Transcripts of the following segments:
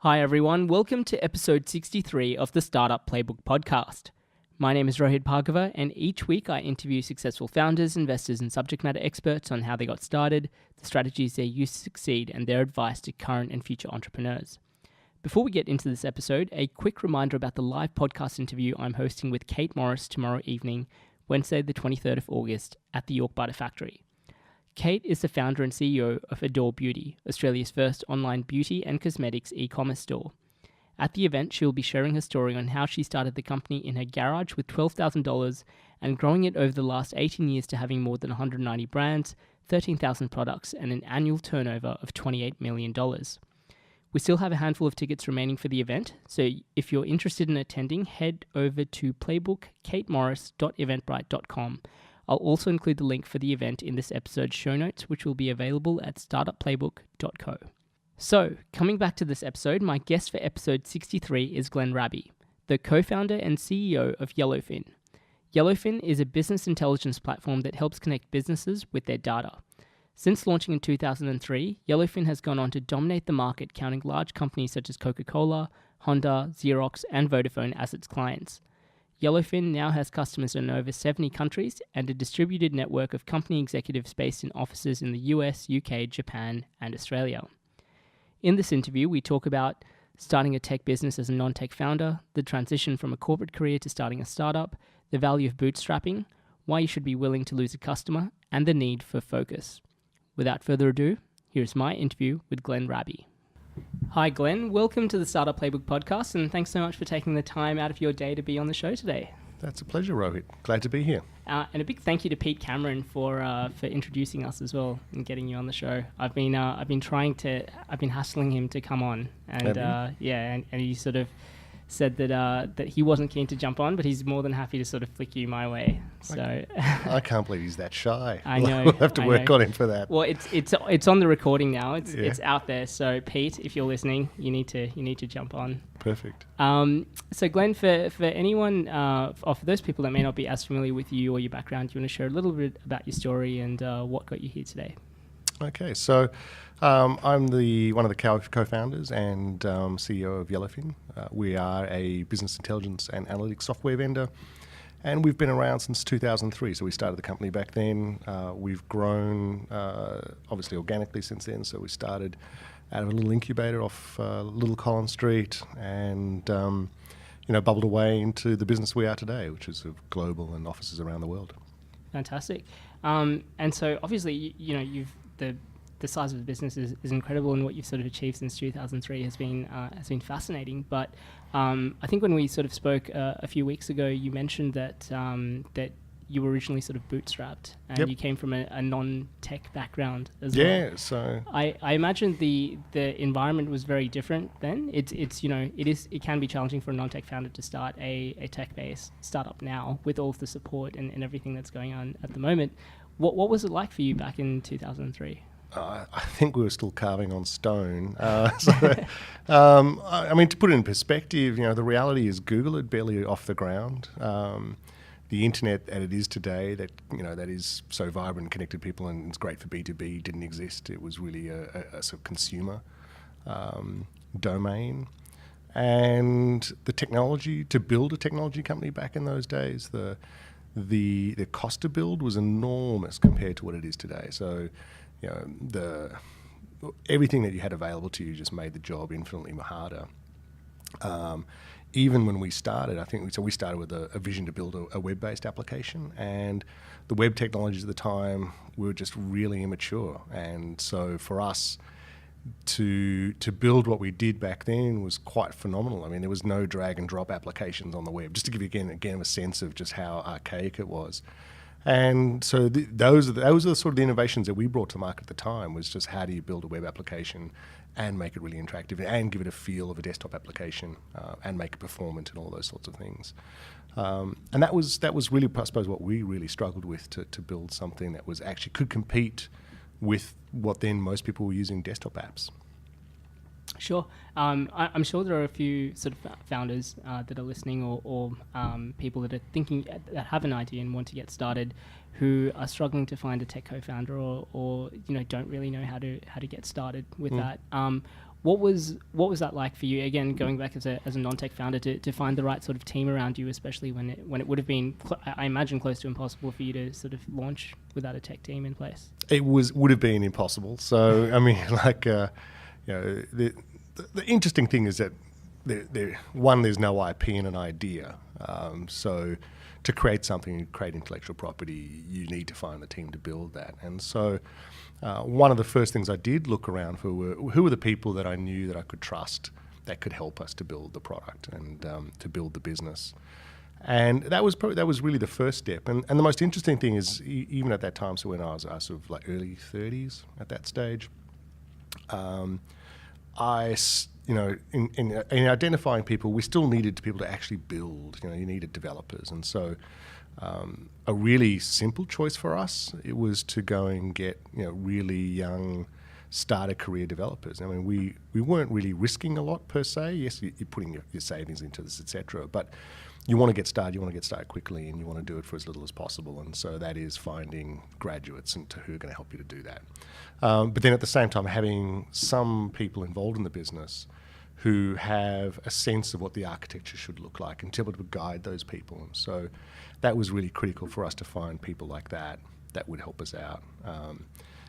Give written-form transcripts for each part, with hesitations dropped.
Hi everyone, welcome to episode 63 of the Startup Playbook podcast. My name is Rohit Bhargava, and each week I interview successful founders, investors, and subject matter experts on how they got started, the strategies they used to succeed, and their advice to current and future entrepreneurs. Before we get into this episode, a quick reminder about the live podcast interview I'm hosting with Kate Morris tomorrow evening, Wednesday the 23rd of August, at the York Butter Factory. Kate is the founder and CEO of Adore Beauty, Australia's first online beauty and cosmetics e-commerce store. At the event, she will be sharing her story on how she started the company in her garage with $12,000 and growing it over the last 18 years to having more than 190 brands, 13,000 products, and an annual turnover of $28 million. We still have a handful of tickets remaining for the event, so if you're interested in attending, head over to playbookkatemorris.eventbrite.com. I'll also include the link for the event in this episode's show notes, which will be available at startupplaybook.co. So, coming back to this episode, my guest for episode 63 is Glen Rabie, the co-founder and CEO of Yellowfin. Yellowfin is a business intelligence platform that helps connect businesses with their data. Since launching in 2003, Yellowfin has gone on to dominate the market, counting large companies such as Coca-Cola, Honda, Xerox, and Vodaphone as its clients. Yellowfin now has customers in over 70 countries and a distributed network of company executives based in offices in the US, UK, Japan, and Australia. In this interview, we talk about starting a tech business as a non-tech founder, the transition from a corporate career to starting a startup, the value of bootstrapping, why you should be willing to lose a customer, and the need for focus. Without further ado, here's my interview with Glen Rabie. Hi Glen, welcome to the Startup Playbook podcast, and thanks so much for taking the time out of your day to be on the show today. That's a pleasure, Rohit. Glad to be here. And a big thank you to Pete Cameron for introducing us as well and getting you on the show. I've been hassling him to come on, and and he sort of said that he wasn't keen to jump on, but he's more than happy to sort of flick you my way. So I can't believe he's that shy. I know. We'll have to work on him for that. Well, it's on the recording now. It's out there. So Pete, if you're listening, you need to jump on. Perfect. So Glen, for anyone, or for those people that may not be as familiar with you or your background, do you want to share a little bit about your story and what got you here today? Okay, so I'm one of the co-founders and CEO of Yellowfin. We are a business intelligence and analytics software vendor, and we've been around since 2003. So we started the company back then. We've grown, obviously organically since then. So we started out of a little incubator off Little Collins Street, and bubbled away into the business we are today, which is global and offices around the world. Fantastic. And so obviously, the size of the business is incredible, and what you've sort of achieved since 2003 has been fascinating. But I think when we sort of spoke a few weeks ago, you mentioned that you were originally sort of bootstrapped, and you came from a non-tech background as well. Yeah, so I imagine the environment was very different then. It can be challenging for a non-tech founder to start a tech-based startup now with all of the support and everything that's going on at the moment. What was it like for you back in 2003? I think we were still carving on stone. To put it in perspective, the reality is Google had barely off the ground. The internet as it is today, that is so vibrant and connected people and it's great for B2B, didn't exist. It was really a sort of consumer domain. And the technology, to build a technology company back in those days, the cost to build was enormous compared to what it is today. So, everything that you had available to you just made the job infinitely harder. Even when we started, we started with a vision to build a web-based application, and the web technologies at the time were just really immature. And so for us to build what we did back then was quite phenomenal. I mean, there was no drag and drop applications on the web, just to give you again a sense of just how archaic it was. And so those are the sort of the innovations that we brought to the market at the time, was just how do you build a web application and make it really interactive and give it a feel of a desktop application and make it performant and all those sorts of things. And that was really, I suppose, what we really struggled with, to build something that was actually could compete with what then most people were using desktop apps. Sure. I'm sure there are a few sort of founders that are listening, or people that are thinking, that have an idea and want to get started, who are struggling to find a tech co-founder, or don't really know how to get started with that. What was that like for you? Again, going back as a non-tech founder, to find the right sort of team around you, especially when it would have been, I imagine, close to impossible for you to sort of launch without a tech team in place. It would have been impossible. So I mean, the interesting thing is that there's no IP in an idea. So to create something, create intellectual property, you need to find the team to build that. And so one of the first things I did look around for were who were the people that I knew that I could trust that could help us to build the product and to build the business. And that was really the first step. And the most interesting thing is, even at that time, so when I was sort of like early 30s at that stage, in identifying people, we still needed people to actually build. You needed developers, and so a really simple choice for us, it was to go and get really young starter career developers. I mean, we weren't really risking a lot per se. Yes, you're putting your savings into this, etc. But you want to get started. You want to get started quickly, and you want to do it for as little as possible. And so that is finding graduates and who are going to help you to do that. But then at the same time, having some people involved in the business who have a sense of what the architecture should look like and to be able to guide those people. And so that was really critical for us to find people like that would help us out.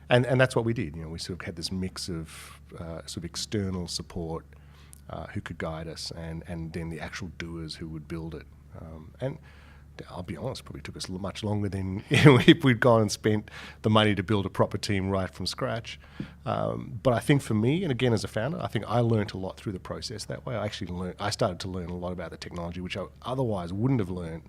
And that's what we did. We sort of had this mix of sort of external support who could guide us, and then the actual doers who would build it. And I'll be honest, probably took us much longer than if we'd gone and spent the money to build a proper team right from scratch. But I think for me, and again as a founder, I think I learned a lot through the process that way. I started to learn a lot about the technology, which I otherwise wouldn't have learned.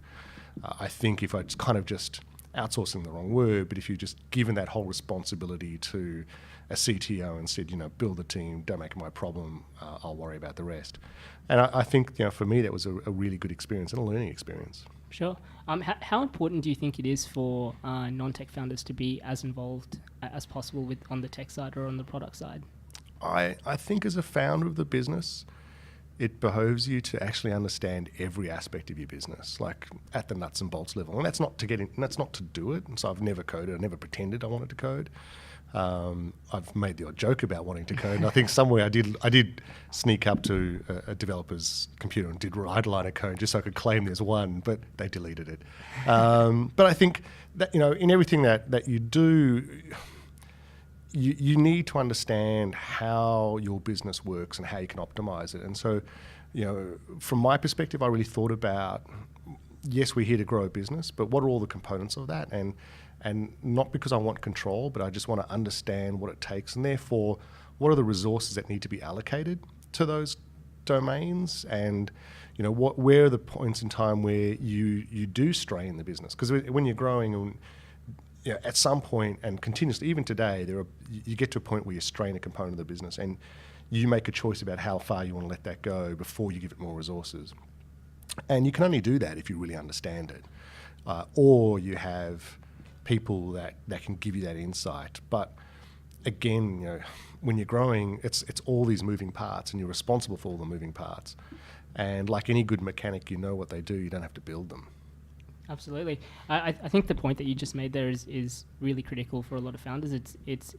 I think if I'd kind of just, outsourcing the wrong word, but if you just given that whole responsibility to a CTO and said, build the team, don't make it my problem, I'll worry about the rest. And I think, for me, that was a really good experience and a learning experience. Sure. How important do you think it is for non-tech founders to be as involved as possible on the tech side or on the product side? I think as a founder of the business, it behoves you to actually understand every aspect of your business, like at the nuts and bolts level. And that's not to that's not to do it. And so I've never coded. I never pretended I wanted to code. I've made the odd joke about wanting to code, and I think somewhere I did sneak up to a developer's computer and did write a line of code just so I could claim there's one, but they deleted it. But I think that in everything that you do, you need to understand how your business works and how you can optimize it. And so, from my perspective, I really thought about, yes, we're here to grow a business, but what are all the components of that? And not because I want control, but I just want to understand what it takes, and therefore, what are the resources that need to be allocated to those domains, and where are the points in time where you do strain the business? Because when you're growing, at some point and continuously, even today, you get to a point where you strain a component of the business, and you make a choice about how far you want to let that go before you give it more resources. And you can only do that if you really understand it, or you have people that can give you that insight. But again, when you're growing, it's all these moving parts, and you're responsible for all the moving parts. And like any good mechanic, you know what they do. You don't have to build them. Absolutely. I think the point that you just made there is really critical for a lot of founders. It's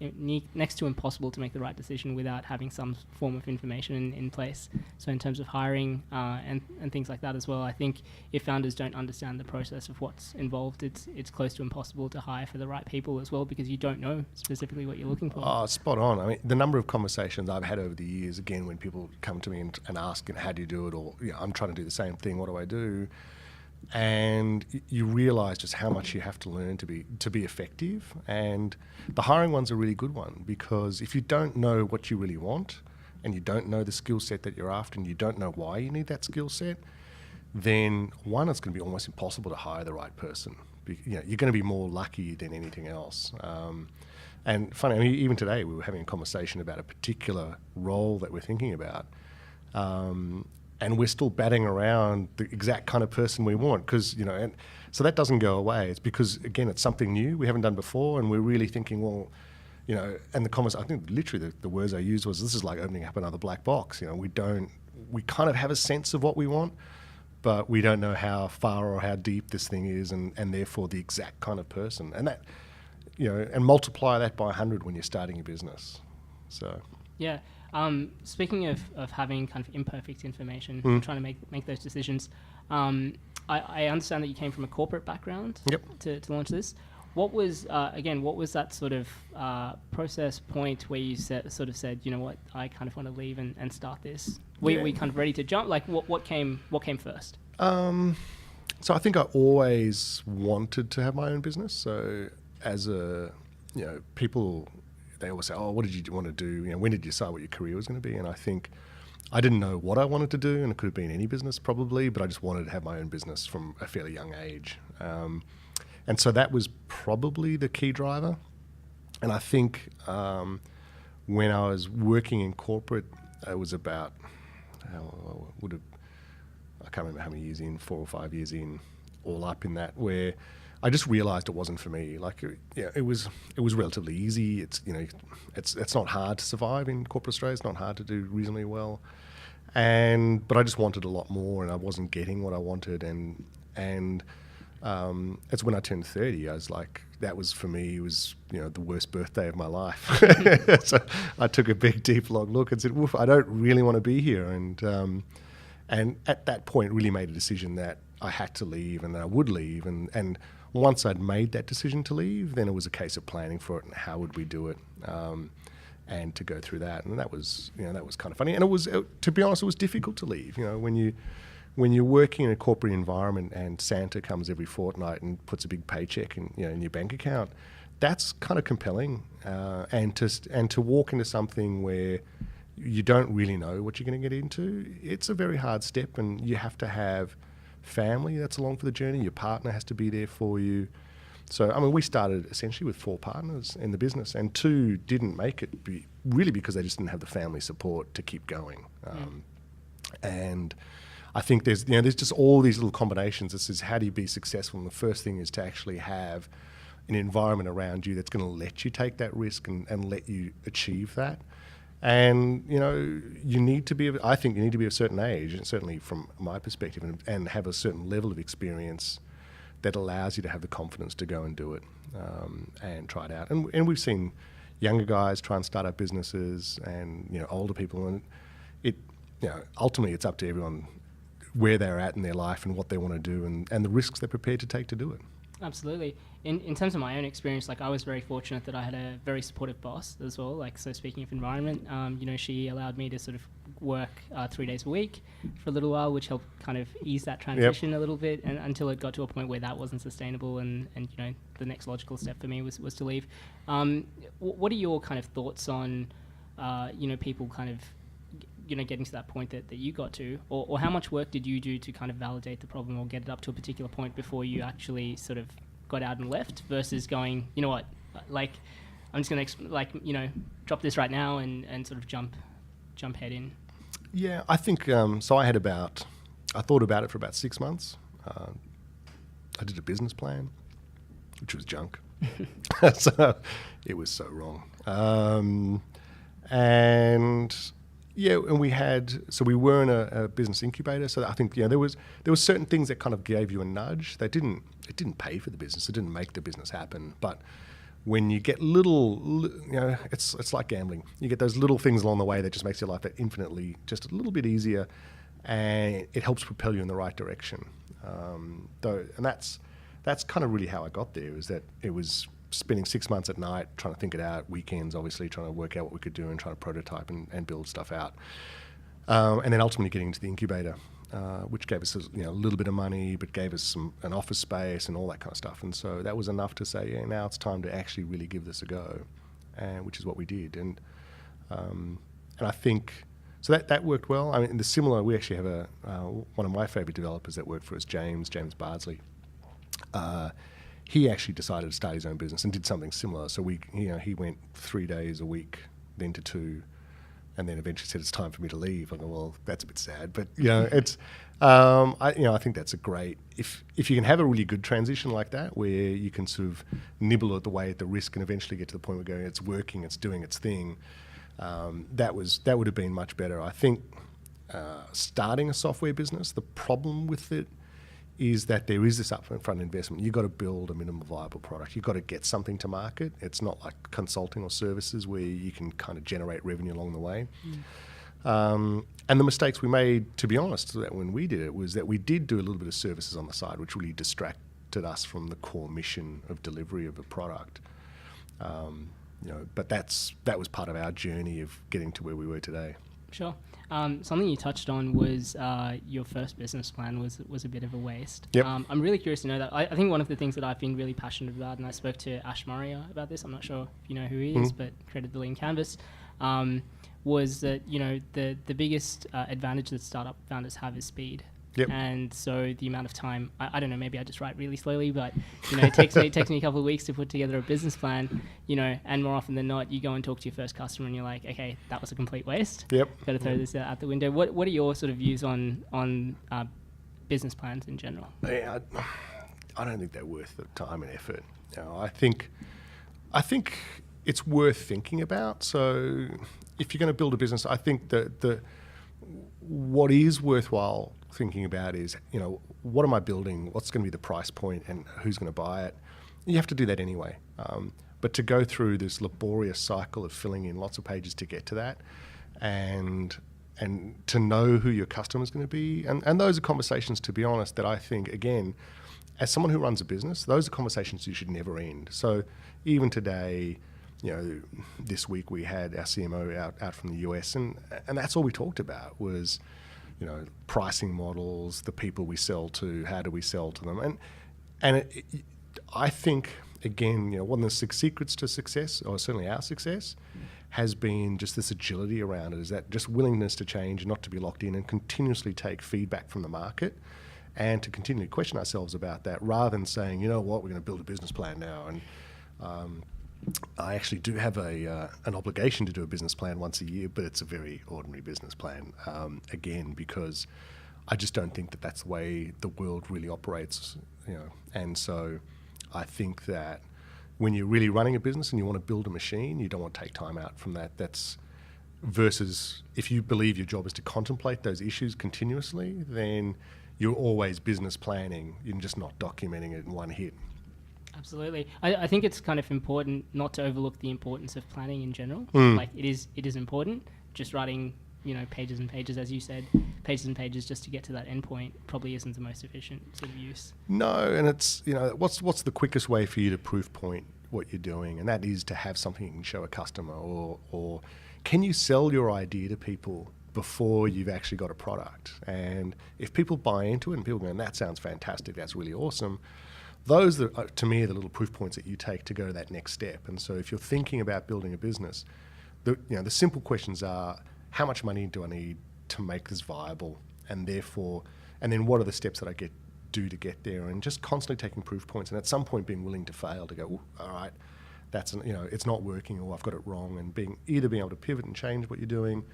next to impossible to make the right decision without having some form of information in place. So in terms of hiring and things like that as well, I think if founders don't understand the process of what's involved, it's close to impossible to hire for the right people as well, because you don't know specifically what you're looking for. Oh, spot on. I mean, the number of conversations I've had over the years, again, when people come to me and ask, how do you do it? Or I'm trying to do the same thing, what do I do? And you realise just how much you have to learn to be effective. And the hiring one's a really good one, because if you don't know what you really want, and you don't know the skill set that you're after, and you don't know why you need that skill set, then one, it's going to be almost impossible to hire the right person. You're going to be more lucky than anything else. And funny, I mean, even today we were having a conversation about a particular role that we're thinking about. And we're still batting around the exact kind of person we want, because, and so that doesn't go away. It's because, again, it's something new we haven't done before, and we're really thinking, well, and the comments, I think literally the words I used was, this is like opening up another black box. We kind of have a sense of what we want, but we don't know how far or how deep this thing is, and therefore the exact kind of person. And that, and multiply that by 100 when you're starting a business. So. Yeah. Speaking of having kind of imperfect information, trying to make those decisions, I understand that you came from a corporate background to launch this. What was that sort of process point where you sort of said, you know what, I kind of want to leave and start this? Were we kind of ready to jump? Like what came first? So I think I always wanted to have my own business. So as people, they always say, oh, what did you want to do? You know, when did you decide what your career was going to be? And I think I didn't know what I wanted to do, and it could have been any business probably, but I just wanted to have my own business from a fairly young age. And so that was probably the key driver. And I think when I was working in corporate, it was about, I can't remember how many years in, 4 or 5 years in, all up in that, where I just realised it wasn't for me. Like, it was relatively easy. It's not hard to survive in corporate Australia. It's not hard to do reasonably well. But I just wanted a lot more, and I wasn't getting what I wanted. And it's when I turned 30, I was like, that was for me, it was, the worst birthday of my life. So I took a big, deep, long look and said, woof, I don't really want to be here. And at that point really made a decision that I had to leave and that I would leave. And once I'd made that decision to leave, then it was a case of planning for it and how would we do it, and to go through that. And that was kind of funny. And to be honest, it was difficult to leave. When you're working in a corporate environment and Santa comes every fortnight and puts a big paycheck in your bank account, that's kind of compelling. And to walk into something where you don't really know what you're going to get into, it's a very hard step, and you have to have family that's along for the journey. Your partner has to be there for you. So, I mean, we started essentially with 4 partners in the business, and 2 didn't make it really because they just didn't have the family support to keep going. And I think there's just all these little combinations. This is how do you be successful? And the first thing is to actually have an environment around you that's going to let you take that risk and let you achieve that. And, you need to be, I think you need to be of a certain age, and certainly from my perspective, and have a certain level of experience that allows you to have the confidence to go and do it, and try it out. And we've seen younger guys try and start up businesses, and, older people, and ultimately it's up to everyone where they're at in their life and what they want to do, and the risks they're prepared to take to do it. Absolutely. In terms of my own experience, like I was very fortunate that I had a very supportive boss as well. Like, so speaking of environment, she allowed me to sort of work 3 days a week for a little while, which helped kind of ease that transition a little bit, and until it got to a point where that wasn't sustainable, and the next logical step for me was to leave. What are your kind of thoughts on people kind of getting to that point that you got to, or how much work did you do to kind of validate the problem or get it up to a particular point before you actually sort of got out and left, versus going, you know what, like, I'm just going to drop this right now and sort of jump head in? Yeah, I think so. I thought about it for about 6 months. I did a business plan, which was junk. So it was so wrong. And we were in a business incubator. So I think there was certain things that kind of gave you a nudge. It didn't pay for the business. It didn't make the business happen. But when you get it's like gambling. You get those little things along the way that just makes your life infinitely just a little bit easier, and it helps propel you in the right direction. And that's kind of really how I got there. Is that it was spending 6 months at night trying to think it out, weekends obviously trying to work out what we could do and trying to prototype and build stuff out, and then ultimately getting into the incubator, which gave us a little bit of money, but gave us an office space and all that kind of stuff. And so that was enough to say, now it's time to actually really give this a go, and which is what we did. And I think so that worked well. I mean, we actually have one of my favourite developers that worked for us, James Bardsley. He actually decided to start his own business and did something similar. So he went 3 days a week, then to 2, and then eventually said it's time for me to leave. I go, well, that's a bit sad, but it's I think that's a great, if you can have a really good transition like that, where you can sort of nibble at the risk and eventually get to the point where going, it's working, it's doing its thing. That would have been much better. I think starting a software business, the problem with it is that there is this upfront investment. You've got to build a minimum viable product. You've got to get something to market. It's not like consulting or services where you can kind of generate revenue along the way. And the mistakes we made, to be honest, that when we did it, was that we did do a little bit of services on the side, which really distracted us from the core mission of delivery of a product. But that was part of our journey of getting to where we were today. Sure. Something you touched on was your first business plan was a bit of a waste. Yep. I'm really curious to know that. I think one of the things that I've been really passionate about, and I spoke to Ash Murray about this, I'm not sure if you know who he is, but created the Lean Canvas, was that, the biggest advantage that startup founders have is speed. Yep. And so the amount of time, I don't know, maybe I just write really slowly, but it takes me a couple of weeks to put together a business plan, and more often than not, you go and talk to your first customer and you're like, okay, that was a complete waste. Yep. Got to throw this out the window. What are your sort of views on business plans in general? Yeah, I don't think they're worth the time and effort. I think it's worth thinking about. So if you're going to build a business, I think that what is worthwhile thinking about is, what am I building? What's going to be the price point and who's going to buy it? You have to do that anyway. But to go through this laborious cycle of filling in lots of pages to get to that and to know who your customer is going to be. And those are conversations, to be honest, that I think, again, as someone who runs a business, those are conversations you should never end. So even today, this week we had our CMO out from the US, and that's all we talked about was, pricing models, the people we sell to, how do we sell to them. And I think, again, one of the secrets to success, or certainly our success, has been just this agility around it, is that just willingness to change, not to be locked in, and continuously take feedback from the market and to continually question ourselves about that, rather than saying, you know what, we're going to build a business plan now. And I actually do have an obligation to do a business plan once a year, but it's a very ordinary business plan, again, because I just don't think that that's the way the world really operates, And so I think that when you're really running a business and you want to build a machine, you don't want to take time out from that. That's versus if you believe your job is to contemplate those issues continuously, then you're always business planning. You're just not documenting it in one hit. Absolutely. I think it's kind of important not to overlook the importance of planning in general. Like it is important. Just writing, pages and pages, as you said, pages and pages just to get to that endpoint probably isn't the most efficient sort of use. No, and it's, what's the quickest way for you to proof point what you're doing? And that is to have something you can show a customer, or can you sell your idea to people before you've actually got a product? And if people buy into it and people go, that sounds fantastic, that's really awesome, those, to me, are the little proof points that you take to go to that next step. And so if you're thinking about building a business, the simple questions are, how much money do I need to make this viable? And then what are the steps that I do to get there? And just constantly taking proof points, and at some point being willing to fail, to go, all right, that's, it's not working, or I've got it wrong, and being able to pivot and change what you're doing,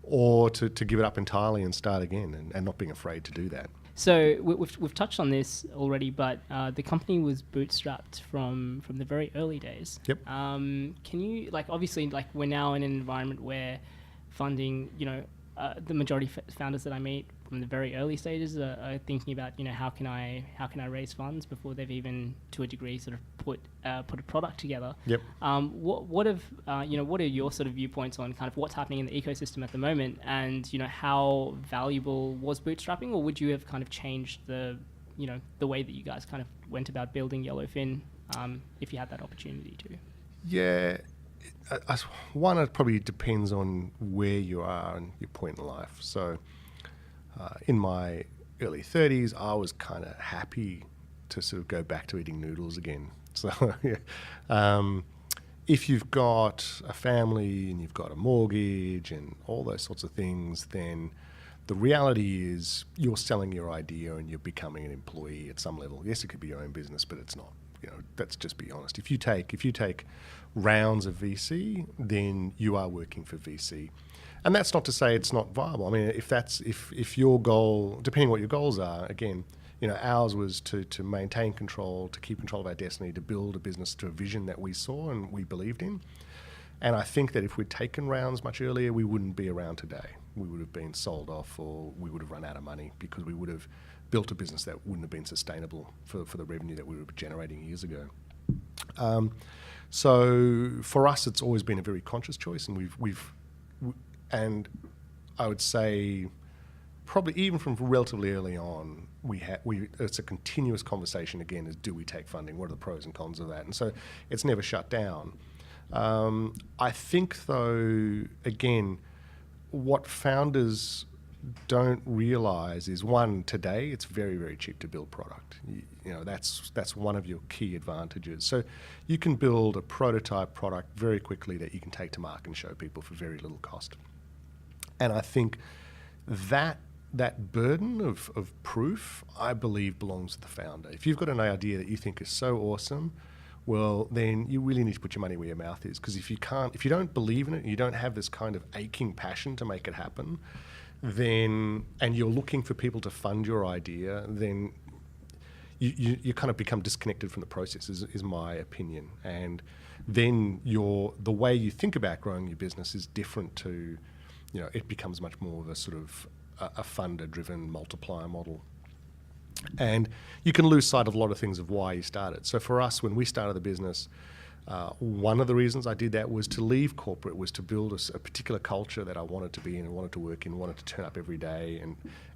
or to give it up entirely and start again, and not being afraid to do that. So we've touched on this already, but the company was bootstrapped from the very early days. Yep. Can you, obviously, we're now in an environment where funding, the majority of founders that I meet from the very early stages are thinking about, how can I raise funds before they've even, to a degree, sort of put a product together. Yep. What are your sort of viewpoints on kind of what's happening in the ecosystem at the moment, and how valuable was bootstrapping, or would you have kind of changed the way that you guys kind of went about building Yellowfin, if you had that opportunity to? Yeah. One, it probably depends on where you are and your point in life. So in my early 30s, I was kind of happy to sort of go back to eating noodles again. So if you've got a family and you've got a mortgage and all those sorts of things, then the reality is you're selling your idea and you're becoming an employee at some level. Yes, it could be your own business, but it's not. Let's just be honest. If you take rounds of VC, then you are working for VC. And that's not to say it's not viable. I mean, if your goal, depending what your goals are, again, ours was to maintain control, to keep control of our destiny, to build a business to a vision that we saw and we believed in. And I think that if we'd taken rounds much earlier, we wouldn't be around today. We would have been sold off, or we would have run out of money, because we would have built a business that wouldn't have been sustainable for the revenue that we were generating years ago. So for us, it's always been a very conscious choice, and and I would say probably even from relatively early on, it's a continuous conversation again, is do we take funding? What are the pros and cons of that? And so it's never shut down. I think, though, again, what founders don't realise is, one, today it's very, very cheap to build product. You know, that's one of your key advantages. So you can build a prototype product very quickly that you can take to market and show people for very little cost. And I think that burden of proof, I believe, belongs to the founder. If you've got an idea that you think is so awesome, well, then you really need to put your money where your mouth is. Because if you don't believe in it, you don't have this kind of aching passion to make it happen, and you're looking for people to fund your idea, then you kind of become disconnected from the process, is my opinion. And then the way you think about growing your business is different to, it becomes much more of a sort of a funder-driven multiplier model. And you can lose sight of a lot of things of why you started. So for us, when we started the business, one of the reasons I did that was to leave corporate, was to build a particular culture that I wanted to be in and wanted to work in, wanted to turn up every day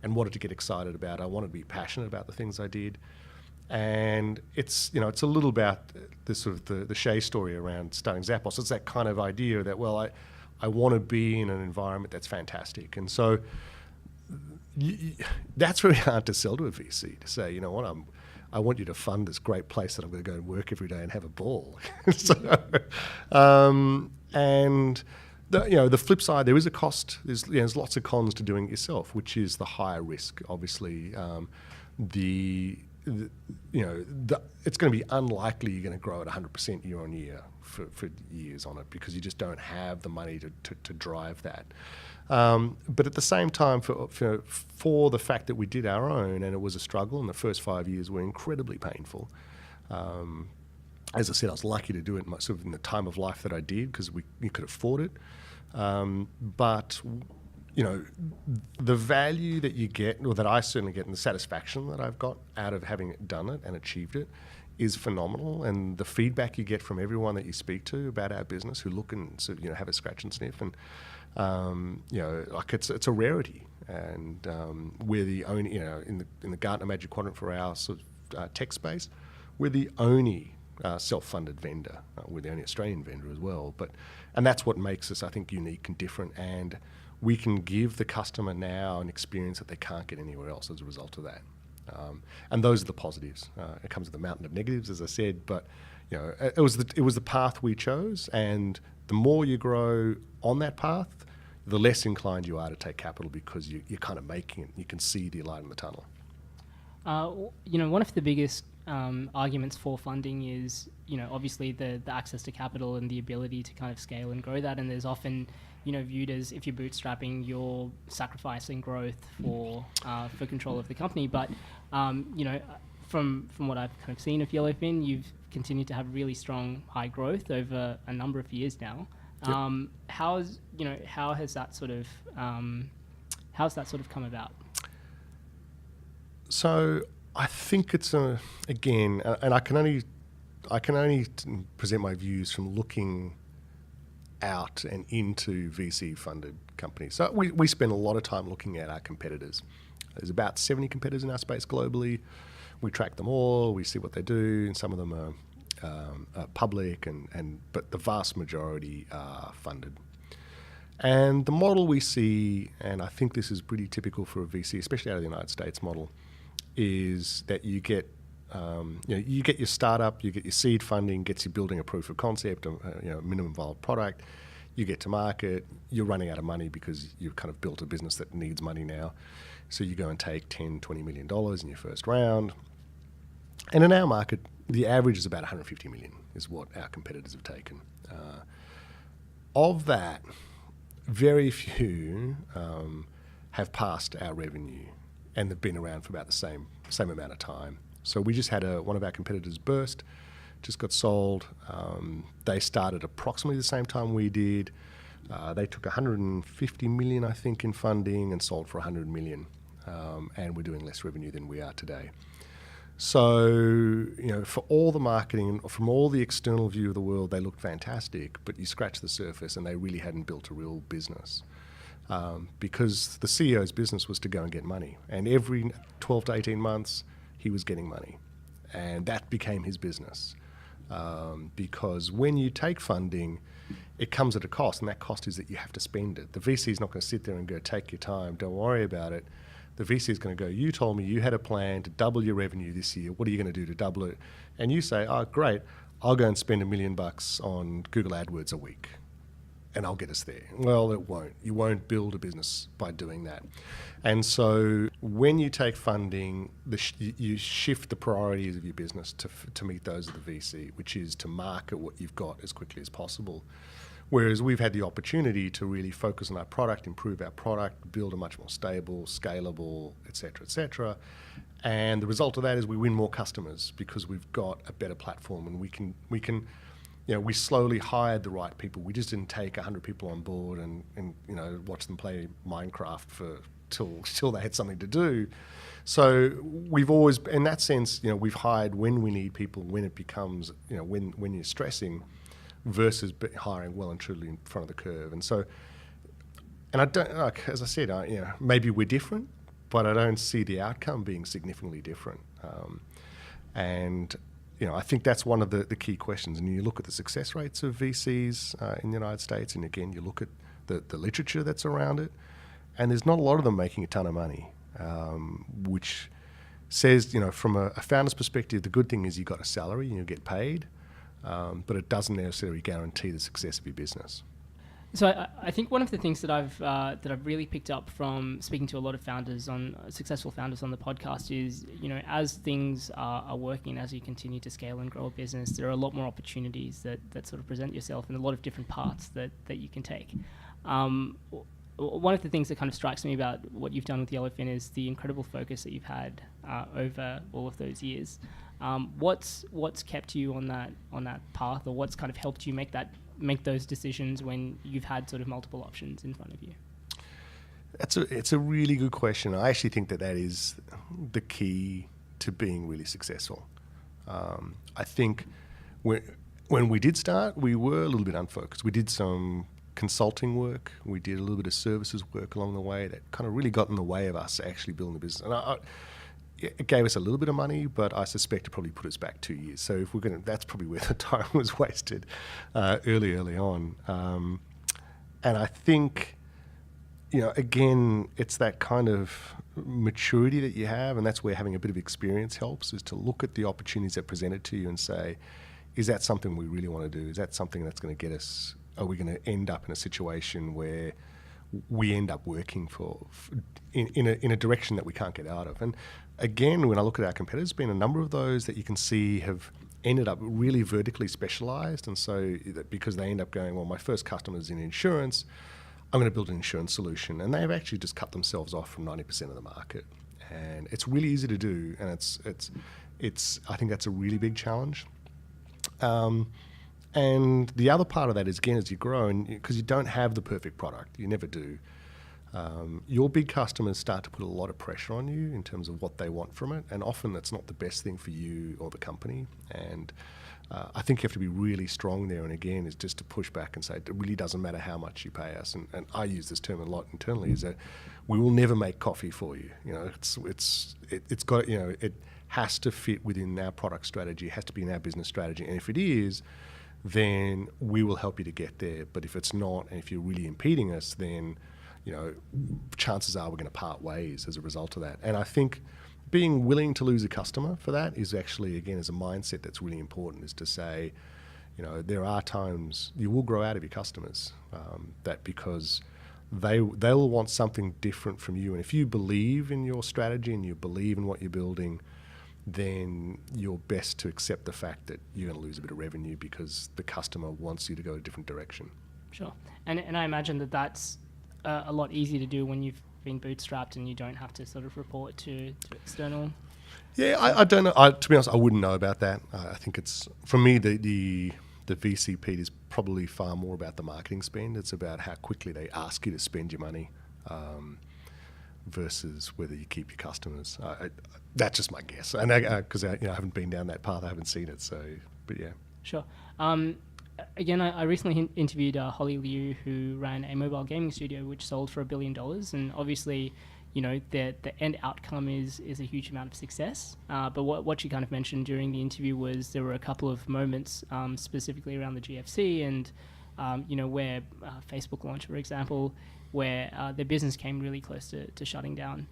and wanted to get excited about. I wanted to be passionate about the things I did. And it's a little about the sort of the Shay story around starting Zappos. It's that kind of idea that, well, I want to be in an environment that's fantastic. And so that's really hard to sell to a VC, to say, you know what, I want you to fund this great place that I'm going to go and work every day and have a ball. And the flip side, there is a cost. There's lots of cons to doing it yourself, which is the higher risk. Obviously, it's going to be unlikely you're going to grow at 100% year on year for years on it, because you just don't have the money to drive that. But at the same time, for the fact that we did our own, and it was a struggle, and the first 5 years were incredibly painful. As I said, I was lucky to do it sort of in the time of life that I did, because we could afford it. But the value that you get, or that I certainly get, and the satisfaction that I've got out of having done it and achieved it, is phenomenal. And the feedback you get from everyone that you speak to about our business, who look and have a scratch and sniff, and it's a rarity. And we're the only, in the Gartner Magic Quadrant for our sort of tech space, we're the only self-funded vendor. We're the only Australian vendor as well. And that's what makes us, I think, unique and different. And we can give the customer now an experience that they can't get anywhere else as a result of that. And those are the positives. It comes with a mountain of negatives, as I said, but it was the path we chose. And the more you grow on that path, the less inclined you are to take capital, because you're kind of making it. You can see the light in the tunnel. One of the biggest arguments for funding is, obviously the access to capital and the ability to kind of scale and grow that. And there's often, viewed as, if you're bootstrapping, you're sacrificing growth for control of the company. But, from what I've kind of seen of Yellowfin, you've continued to have really strong high growth over a number of years now. Yep. How has that sort of come about? So I think it's again, and I can only present my views from looking out and into VC-funded companies. So we spend a lot of time looking at our competitors. There's about 70 competitors in our space globally. We track them all. We see what they do, and some of them are public, but the vast majority are funded. And the model we see, and I think this is pretty typical for a VC, especially out of the United States model, is that you get you get your startup, you get your seed funding, gets you building a proof of concept, a minimum viable product. You get to market, you're running out of money because you've kind of built a business that needs money now. So you go and take $10, $20 million in your first round. And in our market, the average is about 150 million is what our competitors have taken. Of that, very few have passed our revenue, and they've been around for about the same amount of time. So we just had one of our competitors burst, just got sold. They started approximately the same time we did. They took 150 million, I think, in funding and sold for 100 million. and we're doing less revenue than we are today. So, for all the marketing, from all the external view of the world, they looked fantastic, but you scratch the surface and they really hadn't built a real business. Because the CEO's business was to go and get money. And every 12 to 18 months, he was getting money. And that became his business. Because when you take funding, it comes at a cost, and that cost is that you have to spend it. The VC is not going to sit there and go, take your time, don't worry about it. The VC is going to go, you told me you had a plan to double your revenue this year. What are you going to do to double it? And you say, oh, great, I'll go and spend $1 million on Google AdWords a week, and I'll get us there. Well, it won't. You won't build a business by doing that. And so when you take funding, you shift the priorities of your business to meet those of the VC, which is to market what you've got as quickly as possible. Whereas we've had the opportunity to really focus on our product, improve our product, build a much more stable, scalable, et cetera, and the result of that is we win more customers because we've got a better platform, and we can we slowly hired the right people. We just didn't take 100 people on board and watch them play Minecraft till they had something to do. So we've always, in that sense, we've hired when we need people, when it becomes, when you're stressing, versus hiring well and truly in front of the curve. And so, and I don't, as I said, maybe we're different, but I don't see the outcome being significantly different. I think that's one of the key questions. And you look at the success rates of VCs in the United States, and again, you look at the literature that's around it, and there's not a lot of them making a ton of money, which says, from a founder's perspective, the good thing is you got a salary and you get paid. But it doesn't necessarily guarantee the success of your business. So I think one of the things that I've really picked up from speaking to a lot of successful founders on the podcast is, as things are working, as you continue to scale and grow a business, there are a lot more opportunities that sort of present yourself and a lot of different paths that you can take. One of the things that kind of strikes me about what you've done with Yellowfin is the incredible focus that you've had over all of those years. What's kept you on that path, or what's kind of helped you make those decisions when you've had sort of multiple options in front of you? It's a really good question. I actually think that is the key to being really successful. I think when we did start, we were a little bit unfocused. We did some consulting work. We did a little bit of services work along the way that kind of really got in the way of us actually building the business. And it gave us a little bit of money, but I suspect it probably put us back 2 years. So if that's probably where the time was wasted early on. And I think, again, it's that kind of maturity that you have, and that's where having a bit of experience helps, is to look at the opportunities that present it to you and say, is that something we really want to do? Is that something that's going to get us? Are we going to end up in a situation where we end up working in a direction that we can't get out of? And again, when I look at our competitors, there's been a number of those that you can see have ended up really vertically specialized. And so because they end up going, well, my first customer is in insurance, I'm going to build an insurance solution. And they've actually just cut themselves off from 90% of the market. And it's really easy to do. And I think that's a really big challenge. And the other part of that is, again, as you grow, and because you don't have the perfect product, you never do, your big customers start to put a lot of pressure on you in terms of what they want from it, and often that's not the best thing for you or the company. And I think you have to be really strong there, and again, is just to push back and say, it really doesn't matter how much you pay us. And I use this term a lot internally, is that we will never make coffee for you. It's got, it has to fit within our product strategy, it has to be in our business strategy, and if it is, then we will help you to get there. But if it's not, and if you're really impeding us, then chances are we're going to part ways as a result of that. And I think being willing to lose a customer for that is actually, again, as a mindset that's really important, is to say, there are times you will grow out of your customers, that because they'll want something different from you. And if you believe in your strategy and you believe in what you're building, then you're best to accept the fact that you're going to lose a bit of revenue because the customer wants you to go a different direction. Sure. And I imagine that's a lot easier to do when you've been bootstrapped and you don't have to sort of report to external. Yeah, I don't know. To be honest, I wouldn't know about that. I think it's, for me, the VC piece is probably far more about the marketing spend. It's about how quickly they ask you to spend your money. versus whether you keep your customers. That's just my guess, and because I haven't been down that path, I haven't seen it. So, but yeah, Sure. Again, I recently interviewed Holly Liu, who ran a mobile gaming studio which sold for $1 billion, and obviously, the end outcome is a huge amount of success. But what she kind of mentioned during the interview was there were a couple of moments, specifically around the GFC and where Facebook launched, for example, where their business came really close to shutting down.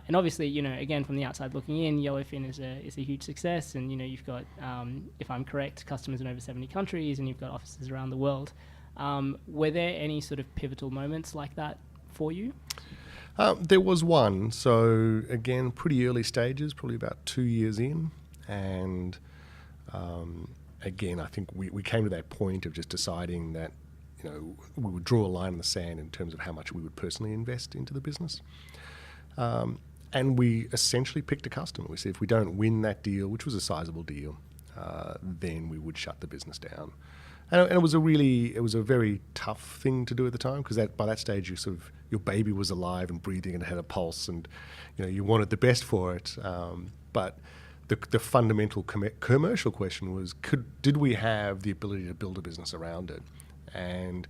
And obviously, again, from the outside looking in, Yellowfin is a huge success, and you've got, if I'm correct, customers in over 70 countries, and you've got offices around the world. Were there any sort of pivotal moments like that for you? There was one. So again, pretty early stages, probably about 2 years in, and again, I think we came to that point of just deciding that we would draw a line in the sand in terms of how much we would personally invest into the business. And we essentially picked a customer. We said if we don't win that deal, which was a sizable deal, then we would shut the business down. And it was a very tough thing to do at the time, because by that stage your baby was alive and breathing and had a pulse, and you wanted the best for it. But the fundamental commercial question was, did we have the ability to build a business around it? And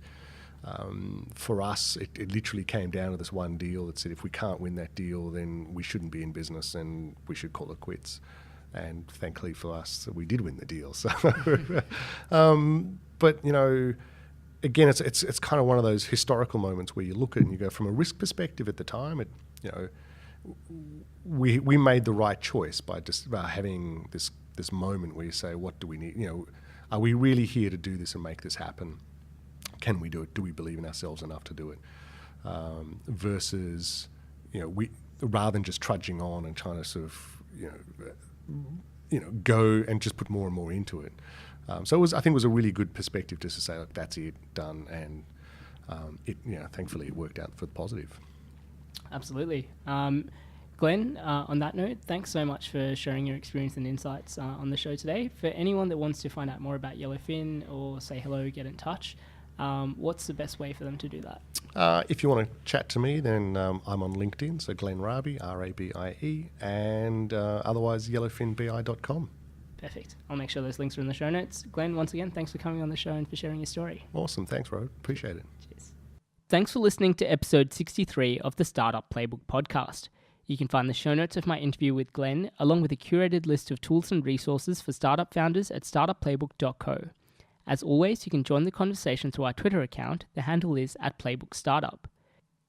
for us, it literally came down to this one deal that said if we can't win that deal, then we shouldn't be in business and we should call it quits. And thankfully for us, we did win the deal. So, but again, it's kind of one of those historical moments where you look at it and you go, from a risk perspective at the time, we made the right choice by just having this moment where you say, what do we need? Are we really here to do this and make this happen? Can we do it? Do we believe in ourselves enough to do it? Versus, we rather than just trudging on and trying to sort of, go and just put more and more into it. So I think it was a really good perspective just to say, look, that's it, done, and thankfully it worked out for the positive. Absolutely. Glenn, on that note, thanks so much for sharing your experience and insights on the show today. For anyone that wants to find out more about Yellowfin or say hello, get in touch, what's the best way for them to do that? If you want to chat to me, then I'm on LinkedIn, so Glen Rabie, Rabie, and otherwise yellowfinbi.com. Perfect. I'll make sure those links are in the show notes. Glenn, once again, thanks for coming on the show and for sharing your story. Awesome. Thanks, Rohit. Appreciate it. Cheers. Thanks for listening to episode 63 of the Startup Playbook podcast. You can find the show notes of my interview with Glenn, along with a curated list of tools and resources for startup founders at startupplaybook.co. As always, you can join the conversation through our Twitter account. The handle is @PlaybookStartup.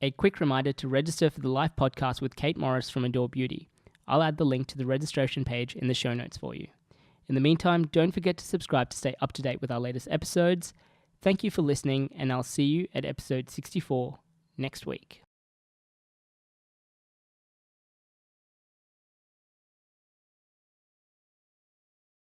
A quick reminder to register for the live podcast with Kate Morris from Adore Beauty. I'll add the link to the registration page in the show notes for you. In the meantime, don't forget to subscribe to stay up to date with our latest episodes. Thank you for listening, and I'll see you at episode 64 next week.